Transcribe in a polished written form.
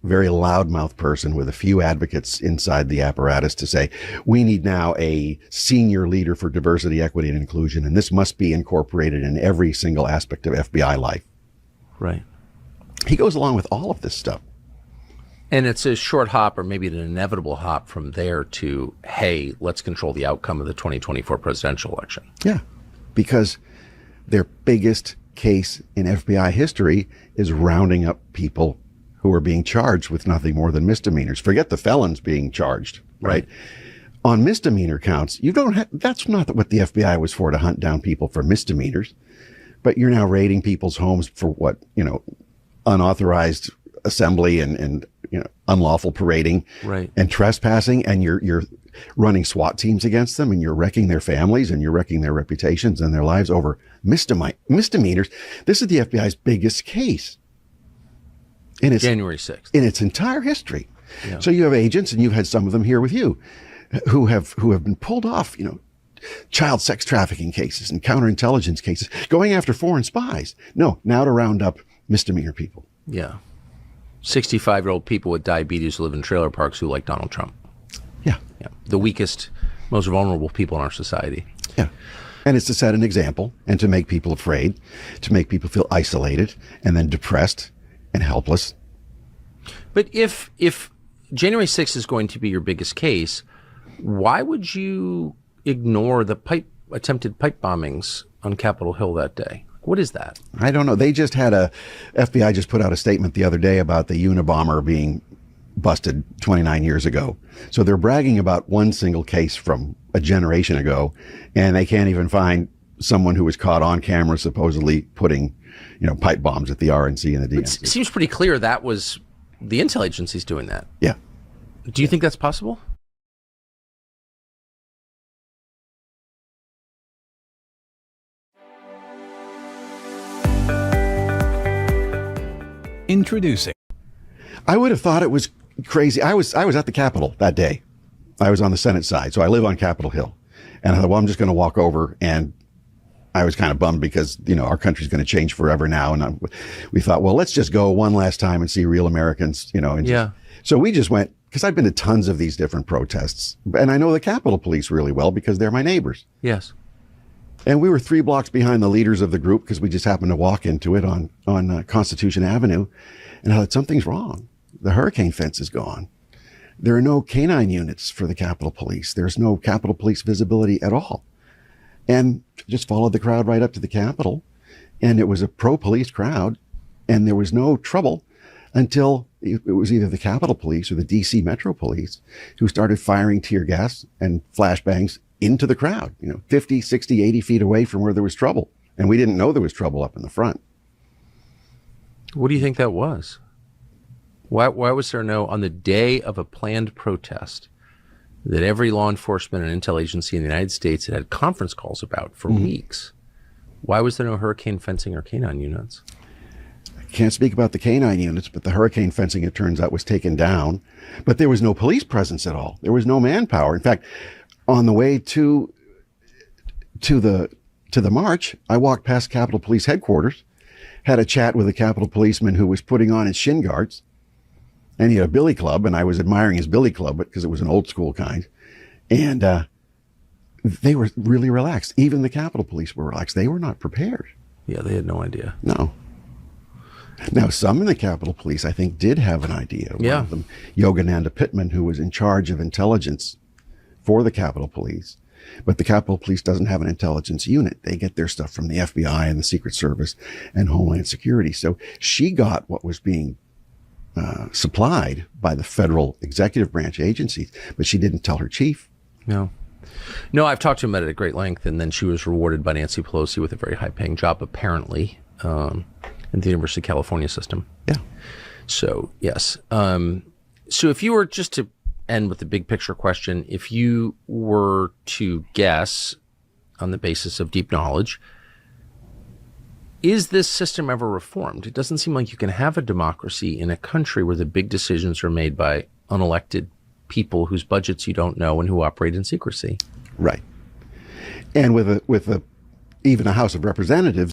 very loudmouth person with a few advocates inside the apparatus to say, we need now a senior leader for diversity, equity, and inclusion, and this must be incorporated in every single aspect of FBI life. Right. He goes along with all of this stuff. And it's a short hop, or maybe an inevitable hop from there to, hey, let's control the outcome of the 2024 presidential election. Yeah, because their biggest case in FBI history is rounding up people who are being charged with nothing more than misdemeanors. Forget the felons being charged, right? On misdemeanor counts, you don't have, that's not what the FBI was for, to hunt down people for misdemeanors. But you're now raiding people's homes for what, unauthorized assembly and unlawful parading, right, and trespassing, and you're running SWAT teams against them, and you're wrecking their families, and you're wrecking their reputations and their lives over misdemeanors. This is the FBI's biggest case in its January 6th in its entire history. Yeah. So you have agents, and you've had some of them here with you, who have been pulled off, child sex trafficking cases and counterintelligence cases, going after foreign spies. No, now to round up misdemeanor people. Yeah. 65-year-old people with diabetes who live in trailer parks who like Donald Trump. Yeah. Yeah. The weakest, most vulnerable people in our society. Yeah. And it's to set an example and to make people afraid, to make people feel isolated and then depressed and helpless. But if January 6th is going to be your biggest case, why would you ignore the attempted pipe bombings on Capitol Hill that day? What is that? I don't know. They just had FBI just put out a statement the other day about the Unabomber being busted 29 years ago. So they're bragging about one single case from a generation ago, and they can't even find someone who was caught on camera supposedly putting, pipe bombs at the RNC and the DNC. It seems pretty clear that was the intel agencies doing that. Yeah. Do you think that's possible? Introducing. I would have thought it was crazy. I was at the Capitol that day. I was on the Senate side, so I live on Capitol Hill. And I thought, well, I'm just going to walk over. And I was kind of bummed because, our country's going to change forever now. And we thought, well, let's just go one last time and see real Americans, So we just went, because I've been to tons of these different protests. And I know the Capitol Police really well because they're my neighbors. Yes. And we were 3 blocks behind the leaders of the group because we just happened to walk into it on Constitution Avenue. And I thought, something's wrong. The hurricane fence is gone. There are no canine units for the Capitol Police. There's no Capitol Police visibility at all. And just followed the crowd right up to the Capitol. And it was a pro-police crowd. And there was no trouble until it was either the Capitol Police or the DC Metro Police who started firing tear gas and flashbangs into the crowd, 50, 60, 80 feet away from where there was trouble. And we didn't know there was trouble up in the front. What do you think that was? Why was there on the day of a planned protest that every law enforcement and intel agency in the United States had conference calls about for weeks? Why was there no hurricane fencing or canine units? I can't speak about the canine units, but the hurricane fencing, it turns out, was taken down. But there was no police presence at all. There was no manpower. In fact, on the way to the march, I walked past Capitol Police headquarters, had a chat with a Capitol policeman who was putting on his shin guards, and he had a billy club, and I was admiring his billy club because it was an old school kind. And they were really relaxed. Even the Capitol Police were relaxed. They were not prepared. Yeah, they had no idea. No. Now, some in the Capitol Police, I think, did have an idea. Yeah. One of them, Yogananda Pittman, who was in charge of intelligence for the Capitol Police. But the Capitol Police doesn't have an intelligence unit. They get their stuff from the FBI and the Secret Service and Homeland Security. So she got what was being supplied by the federal executive branch agencies, but she didn't tell her chief. No, I've talked to him about it at great length, and then she was rewarded by Nancy Pelosi with a very high-paying job, apparently, in the University of California system. Yeah. So, yes. So if you were just to end with the big picture question, if you were to guess on the basis of deep knowledge, is this system ever reformed? It doesn't seem like you can have a democracy in a country where the big decisions are made by unelected people whose budgets you don't know and who operate in secrecy. Right. And with even a House of Representatives